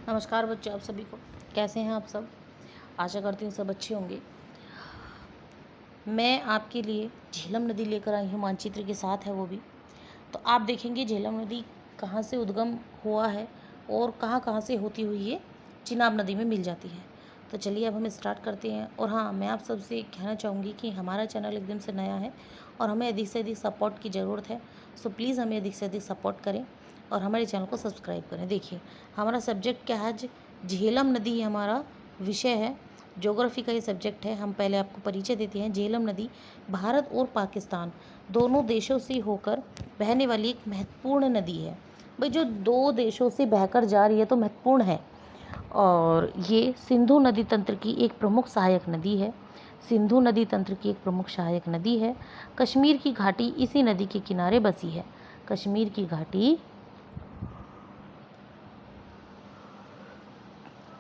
नमस्कार बच्चों, आप सभी को कैसे हैं आप सब। आशा करती हूँ सब अच्छे होंगे। मैं आपके लिए झेलम नदी लेकर आई हूँ, मानचित्र के साथ है वो भी। तो आप देखेंगे झेलम नदी कहाँ से उद्गम हुआ है और कहाँ कहाँ से होती हुई ये चिनाब नदी में मिल जाती है। तो चलिए अब हम स्टार्ट करते हैं। और हाँ, मैं आप सबसे कहना चाहूँगी कि हमारा चैनल एकदम से नया है और हमें अधिक से अधिक सपोर्ट की ज़रूरत है। सो प्लीज़ हमें अधिक से अधिक सपोर्ट करें और हमारे चैनल को सब्सक्राइब करें। देखिए, हमारा सब्जेक्ट क्या है आज, झेलम नदी हमारा विषय है। ज्योग्राफी का ये सब्जेक्ट है। हम पहले आपको परिचय देते हैं। झेलम नदी भारत और पाकिस्तान दोनों देशों से होकर बहने वाली एक महत्वपूर्ण नदी है। भाई, जो दो देशों से बहकर जा रही है तो महत्वपूर्ण है। और ये सिंधु नदी तंत्र की एक प्रमुख सहायक नदी है। सिंधु नदी तंत्र की एक प्रमुख सहायक नदी है। कश्मीर की घाटी इसी नदी के किनारे बसी है। कश्मीर की घाटी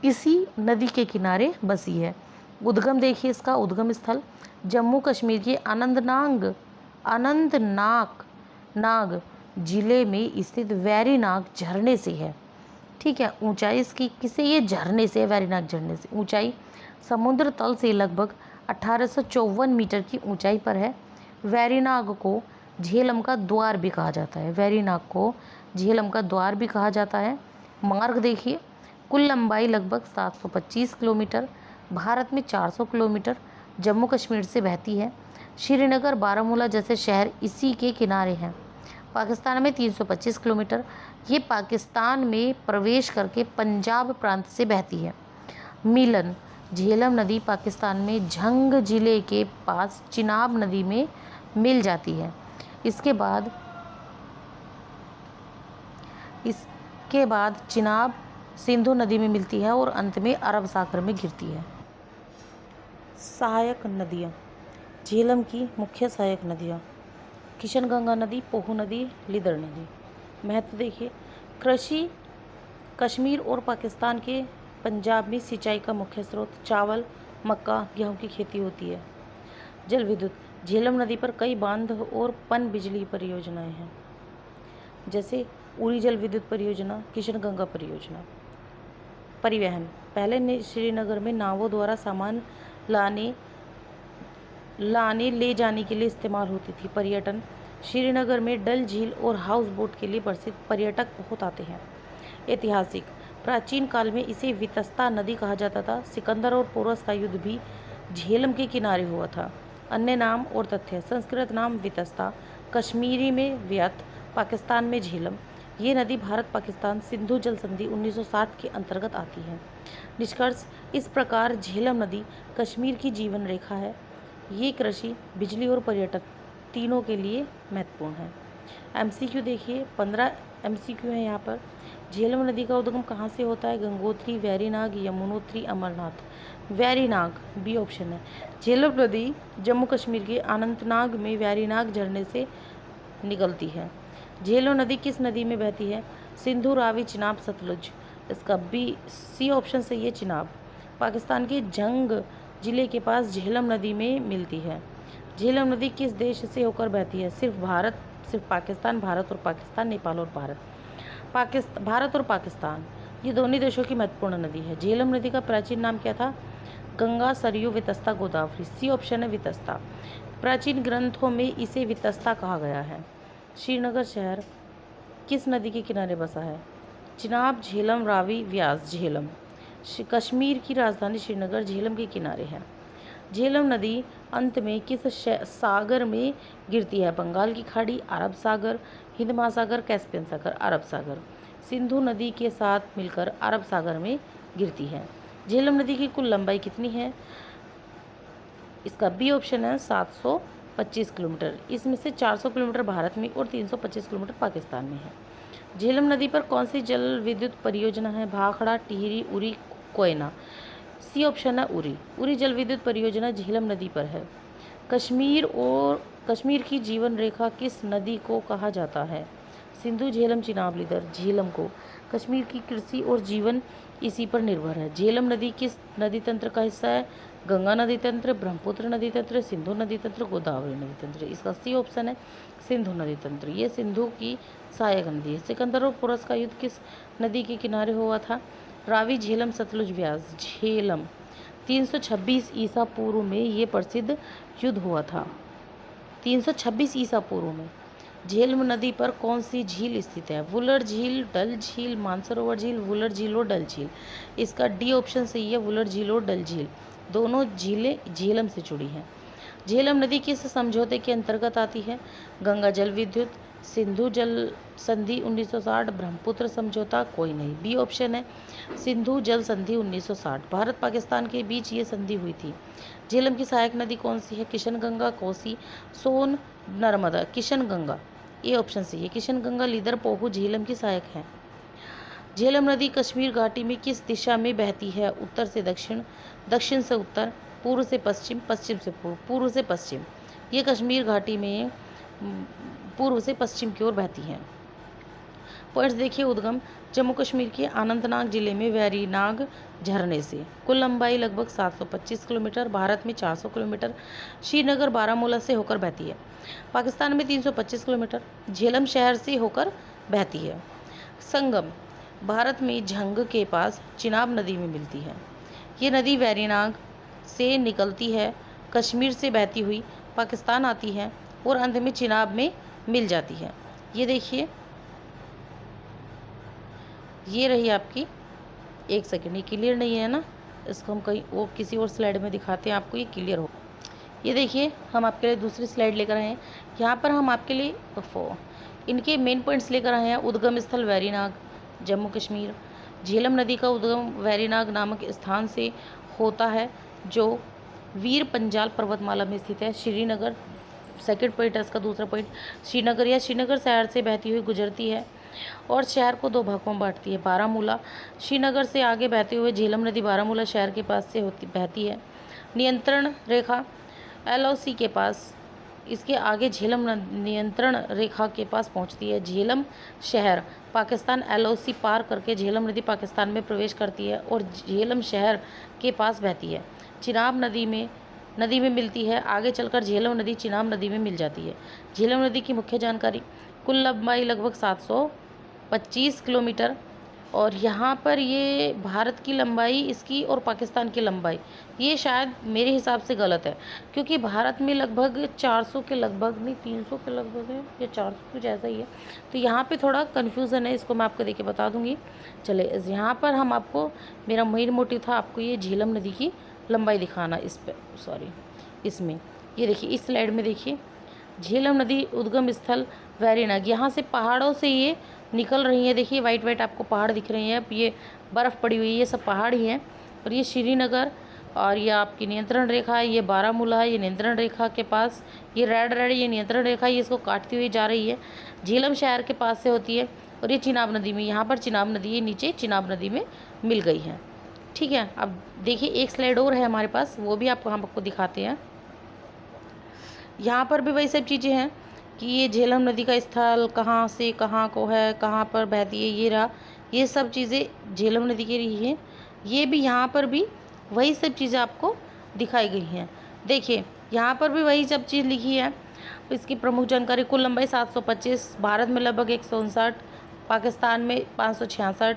इसी नदी के किनारे बसी है। उद्गम देखिए, इसका उद्गम स्थल जम्मू कश्मीर के अनंतनाग नाग जिले में स्थित वैरीनाग झरने से है। ठीक है। ऊंचाई इसकी किसे, ये झरने से, वैरीनाग झरने से ऊंचाई समुद्र तल से लगभग 1854 मीटर की ऊंचाई पर है। वैरीनाग को झेलम का द्वार भी कहा जाता है। वैरीनाग को झेलम का द्वार भी कहा जाता है। मार्ग देखिए, कुल लंबाई लगभग 725 किलोमीटर, भारत में 400 किलोमीटर, जम्मू कश्मीर से बहती है। श्रीनगर, बारामूला जैसे शहर इसी के किनारे हैं। पाकिस्तान में 325 किलोमीटर, ये पाकिस्तान में प्रवेश करके पंजाब प्रांत से बहती है। मिलन, झेलम नदी पाकिस्तान में झंग जिले के पास चिनाब नदी में मिल जाती है। इसके बाद चिनाब सिंधु नदी में मिलती है और अंत में अरब सागर में गिरती है। सहायक नदियाँ, झेलम की मुख्य सहायक नदियाँ किशनगंगा नदी, पोहू नदी, लिदर नदी। महत्व देखिए, कृषि कश्मीर और पाकिस्तान के पंजाब में सिंचाई का मुख्य स्रोत चावल, मक्का, गेहूं की खेती होती है। जल विद्युत, झेलम नदी पर कई बांध और पन बिजली परियोजनाएं हैं, जैसे उरी जल विद्युत परियोजना, किशनगंगा परियोजना। परिवहन, पहले श्रीनगर में नावों द्वारा सामान लाने ले जाने के लिए इस्तेमाल होती थी। पर्यटन, श्रीनगर में डल झील और हाउस बोट के लिए प्रसिद्ध पर्यटक बहुत आते हैं। ऐतिहासिक, प्राचीन काल में इसे वितस्ता नदी कहा जाता था। सिकंदर और पोरस का युद्ध भी झेलम के किनारे हुआ था। अन्य नाम और तथ्य, संस्कृत नाम वितस्ता, कश्मीरी में व्यत, पाकिस्तान में झेलम। ये नदी भारत पाकिस्तान सिंधु जल संधि 1960 के अंतर्गत आती है। निष्कर्ष, इस प्रकार झेलम नदी कश्मीर की जीवन रेखा है। ये कृषि, बिजली और पर्यटन तीनों के लिए महत्वपूर्ण है। एमसीक्यू देखिए, 15 एमसीक्यू है यहाँ पर। झेलम नदी का उद्गम कहाँ से होता है? गंगोत्री, वैरीनाग, यमुनोत्री, अमरनाथ। वैरीनाग बी ऑप्शन है। झेलम नदी जम्मू कश्मीर के अनंतनाग में वैरीनाग झरने से निकलती है। झेलम नदी किस नदी में बहती है? सिंधु, रावी, चिनाब, सतलुज। इसका बी सी ऑप्शन सही है, चिनाब। पाकिस्तान के जंग जिले के पास झेलम नदी में मिलती है। झेलम नदी किस देश से होकर बहती है? सिर्फ पाकिस्तान, भारत और पाकिस्तान, नेपाल और भारत और पाकिस्तान, ये दोनों देशों की महत्वपूर्ण नदी है। झेलम नदी का प्राचीन नाम क्या था? गंगा, सरयू, वितस्ता, गोदावरी। सी ऑप्शन है, वितस्ता। प्राचीन ग्रंथों में इसे वितस्ता कहा गया है। श्रीनगर शहर किस नदी के किनारे बसा है? चिनाब, झेलम, रावी, व्यास। झेलम। कश्मीर की राजधानी श्रीनगर झेलम के किनारे है। झेलम नदी अंत में किस सागर में गिरती है? बंगाल की खाड़ी, अरब सागर, हिंद महासागर, कैस्पियन सागर। अरब सागर। सिंधु नदी के साथ मिलकर अरब सागर में गिरती है। झेलम नदी की कुल लंबाई कितनी है? इसका बी ऑप्शन है, 725 किलोमीटर। इसमें से 400 किलोमीटर भारत में और 325 किलोमीटर पाकिस्तान में है। झेलम नदी पर कौन सी जल विद्युत परियोजना है? भाखड़ा, टिहरी, उरी, कोयना। सी ऑप्शन है, उरी। उरी जल विद्युत परियोजना झेलम नदी पर है। कश्मीर की जीवन रेखा किस नदी को कहा जाता है? सिंधु, झेलम, चिनाब, लिदर। झेलम को। कश्मीर की कृषि और जीवन इसी पर निर्भर है। झेलम नदी किस नदी तंत्र का हिस्सा है? गंगा नदी तंत्र, ब्रह्मपुत्र नदी तंत्र, सिंधु नदी तंत्र, गोदावरी नदी तंत्र। इसका सी ऑप्शन है, सिंधु नदी तंत्र। ये सिंधु की सहायक नदी है। सिकंदर और पोरस का युद्ध किस नदी के किनारे हुआ था? रावी, झेलम, सतलुज, व्यास। झेलम 326 ईसा पूर्व में ये प्रसिद्ध युद्ध हुआ था। 326 ईसा पूर्व में। झेलम नदी पर कौन सी झील स्थित है? वुलर झील, डल झील, मानसरोवर झील, वुलर झील और डल झील। इसका डी ऑप्शन सही है, वुलर झील और डल झील। दोनों झीलें झेलम से जुड़ी हैं। झेलम नदी किस समझौते के अंतर्गत आती है? गंगा जल विद्युत, सिंधु जल संधि 1960, ब्रह्मपुत्र समझौता, कोई नहीं। बी ऑप्शन है, सिंधु जल संधि 1960। भारत पाकिस्तान के बीच ये संधि हुई थी। झेलम की सहायक नदी कौन सी है? किशन गंगा, कोसी, सोन, नर्मदा। किशन गंगा, ए ऑप्शन सही है। किशन गंगा, लीदर, पोहू झेलम की सहायक है। झेलम नदी कश्मीर घाटी में किस दिशा में बहती है? उत्तर से दक्षिण, दक्षिण से उत्तर, पूर्व से पश्चिम, पश्चिम से पूर्व, पूर्व से पश्चिम। ये कश्मीर घाटी में पूर्व से पश्चिम की ओर बहती है। पॉइंट्स देखिए। उद्गम जम्मू कश्मीर के अनंतनाग जिले में वैरीनाग झरने से। कुल लंबाई लगभग 725 किलोमीटर, भारत में 400 किलोमीटर, श्रीनगर बारामूला से होकर बहती है। पाकिस्तान में 325 किलोमीटर, झेलम शहर से होकर बहती है। संगम भारत में झंग के पास चिनाब नदी में मिलती है। ये नदी वैरीनाग से निकलती है, कश्मीर से बहती हुई पाकिस्तान आती है और अंत में चिनाब में मिल जाती है। ये देखिए, ये रही आपकी। एक सेकेंड, ये क्लियर नहीं है ना, इसको हम कहीं वो किसी और स्लाइड में दिखाते हैं, आपको ये क्लियर हो। ये देखिए, हम आपके लिए दूसरी स्लाइड लेकर आए हैं। यहाँ पर हम आपके लिए इनके मेन पॉइंट्स लेकर आए हैं। उद्गम स्थल वैरीनाग, जम्मू कश्मीर। झेलम नदी का उद्गम वैरीनाग नामक स्थान से होता है जो वीर पंजाल पर्वतमाला में स्थित है। श्रीनगर, सेकंड पॉइंट है इसका। दूसरा पॉइंट, श्रीनगर या श्रीनगर शहर से बहती हुई गुजरती है और शहर को दो भागों में बांटती है। बारामूला, श्रीनगर से आगे बहते हुए झेलम नदी बारामूला शहर के पास से बहती है। नियंत्रण रेखा LOC के पास, इसके आगे झेलम नियंत्रण रेखा के पास पहुंचती है। झेलम शहर पाकिस्तान LOC पार करके झेलम नदी पाकिस्तान में प्रवेश करती है और झेलम शहर के पास बहती है। चिनाब नदी में मिलती है। आगे चलकर झेलम नदी चिनाब नदी में मिल जाती है। झेलम नदी की मुख्य जानकारी, कुल लंबाई लगभग 725 किलोमीटर और यहाँ पर ये भारत की लंबाई इसकी और पाकिस्तान की लंबाई ये शायद मेरे हिसाब से गलत है, क्योंकि भारत में लगभग 400 के लगभग, नहीं 300 के लगभग है या 400 कुछ ऐसा ही है। तो यहाँ पे थोड़ा कन्फ्यूज़न है, इसको मैं आपको देके बता दूँगी। चले, यहाँ पर हम आपको, मेरा मेन मोटिव था आपको ये झेलम नदी की लंबाई दिखाना। इसमें ये देखिए, इस स्लाइड में देखिए, झेलम नदी उद्गम स्थल वैरीनाग, यहाँ से पहाड़ों से ये निकल रही है। देखिए वाइट वाइट आपको पहाड़ दिख रहे हैं, ये बर्फ़ पड़ी हुई है, ये सब पहाड़ ही हैं। और ये श्रीनगर और ये आपकी नियंत्रण रेखा है, ये बारामूला है, ये नियंत्रण रेखा के पास, ये रेड ये नियंत्रण रेखा, ये इसको काटती हुई जा रही है। झेलम शहर के पास से होती है और ये चिनाब नदी में, यहाँ पर चिनाब नदी, ये नीचे चिनाब नदी में मिल गई है। ठीक है, अब देखिए एक स्लाइड और है हमारे पास, वो भी हम आपको दिखाते हैं। यहाँ पर भी वही सब चीज़ें हैं कि ये झेलम नदी का स्थल कहाँ से कहाँ को है, कहाँ पर बहती है, ये रहा, ये सब चीज़ें झेलम नदी की रही हैं। ये भी यहाँ पर भी वही सब चीज़ें आपको दिखाई गई हैं। देखिए यहाँ पर भी वही सब चीज़ लिखी है। इसकी प्रमुख जानकारी, कुल लंबाई 725, भारत में लगभग 159, पाकिस्तान में 566,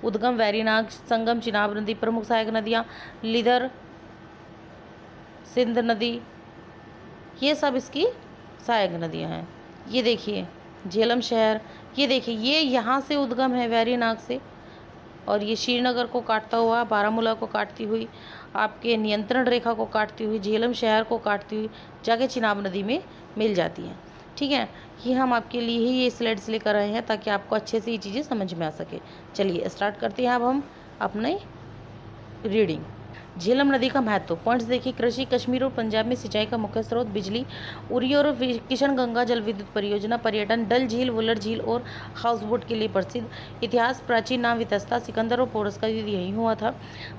उद्गम वैरीनाग, संगम चिनाब नदी, प्रमुख सहायक नदियाँ लीदर, सिंध नदी, ये सब इसकी सहायक नदियाँ हैं। ये देखिए झेलम शहर, ये देखिए ये यहाँ से उद्गम है वैरीनाग से और ये श्रीनगर को काटता हुआ, बारामूला को काटती हुई, आपके नियंत्रण रेखा को काटती हुई, झेलम शहर को काटती हुई जाके चिनाब नदी में मिल जाती है। ठीक है, ये हम आपके लिए ही ये स्लाइड्स लेकर आए हैं ताकि आपको अच्छे से ये चीज़ें समझ में आ सके। चलिए स्टार्ट करते हैं अब हम अपने रीडिंग। झेलम नदी का महत्व, पॉइंट्स देखिए। कृषि, कश्मीर और पंजाब में सिंचाई का मुख्य स्रोत, बिजली, उरी और किशन गंगा जल विद्युत परियोजना, पर्यटन, डल झील, वुलर झील और हाउस बोट के लिए प्रसिद्ध, इतिहास, प्राचीन नाम वितस्ता, सिकंदर और पोरस का युद्ध यहीं हुआ था,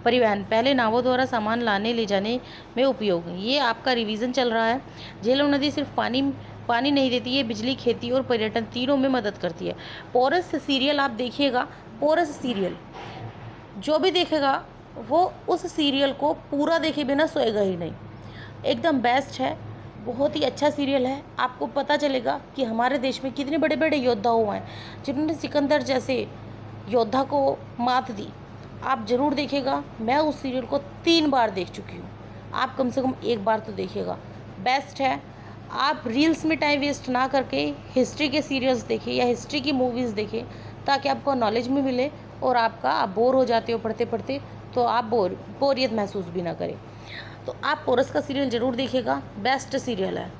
परिवहन, पहले नावों द्वारा सामान लाने ले जाने में उपयोग। ये आपका रिविज़न चल रहा है। झेलम नदी सिर्फ पानी नहीं देती है, बिजली, खेती और पर्यटन तीनों में मदद करती है। पोरस सीरियल आप देखिएगा, पोरस सीरियल जो भी देखेगा वो उस सीरियल को पूरा देखे बिना सोएगा ही नहीं। एकदम बेस्ट है, बहुत ही अच्छा सीरियल है। आपको पता चलेगा कि हमारे देश में कितने बड़े बड़े योद्धा हुए हैं जिन्होंने सिकंदर जैसे योद्धा को मात दी। आप ज़रूर देखिएगा। मैं उस सीरियल को 3 बार देख चुकी हूँ, आप कम से कम 1 बार तो देखिएगा, बेस्ट है। आप रील्स में टाइम वेस्ट ना करके हिस्ट्री के सीरियल्स देखें या हिस्ट्री की मूवीज़ देखें, ताकि आपको नॉलेज भी मिले और आप बोर हो जाते हो पढ़ते पढ़ते तो आप बोरियत महसूस भी ना करें। तो आप पोरस का सीरियल ज़रूर देखिएगा, बेस्ट सीरियल है।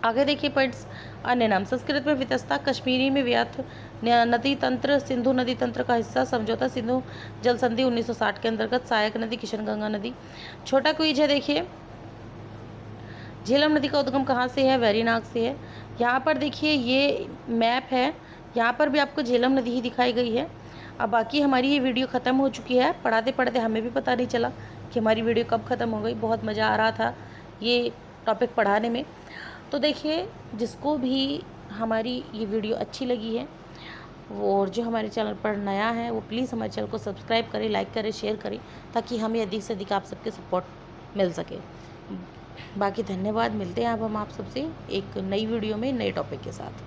आगे देखिए पॉइंट्स। अन्य नाम संस्कृत में वितस्ता, कश्मीरी में व्याथ, नदी तंत्र, सिंधु नदी तंत्र का हिस्सा, समझौता सिंधु जल संधि 1960 के अंतर्गत, सहायक नदी किशनगंगा नदी। छोटा क्विज है, देखिए झेलम नदी का उद्गम कहाँ से है? वेरीनाग से है। यहाँ पर देखिए ये मैप है, यहाँ पर भी आपको झेलम नदी ही दिखाई गई है। अब बाकी हमारी ये वीडियो ख़त्म हो चुकी है। पढ़ाते पढ़ते हमें भी पता नहीं चला कि हमारी वीडियो कब ख़त्म हो गई। बहुत मज़ा आ रहा था ये टॉपिक पढ़ाने में। तो देखिए जिसको भी हमारी ये वीडियो अच्छी लगी है और जो हमारे चैनल पर नया है वो प्लीज़ हमारे चैनल को सब्सक्राइब करें, लाइक करें, शेयर करें, ताकि हमें अधिक से अधिक आप सबके सपोर्ट मिल सके। बाकी धन्यवाद। मिलते हैं अब हम आप सबसे एक नई वीडियो में नए टॉपिक के साथ।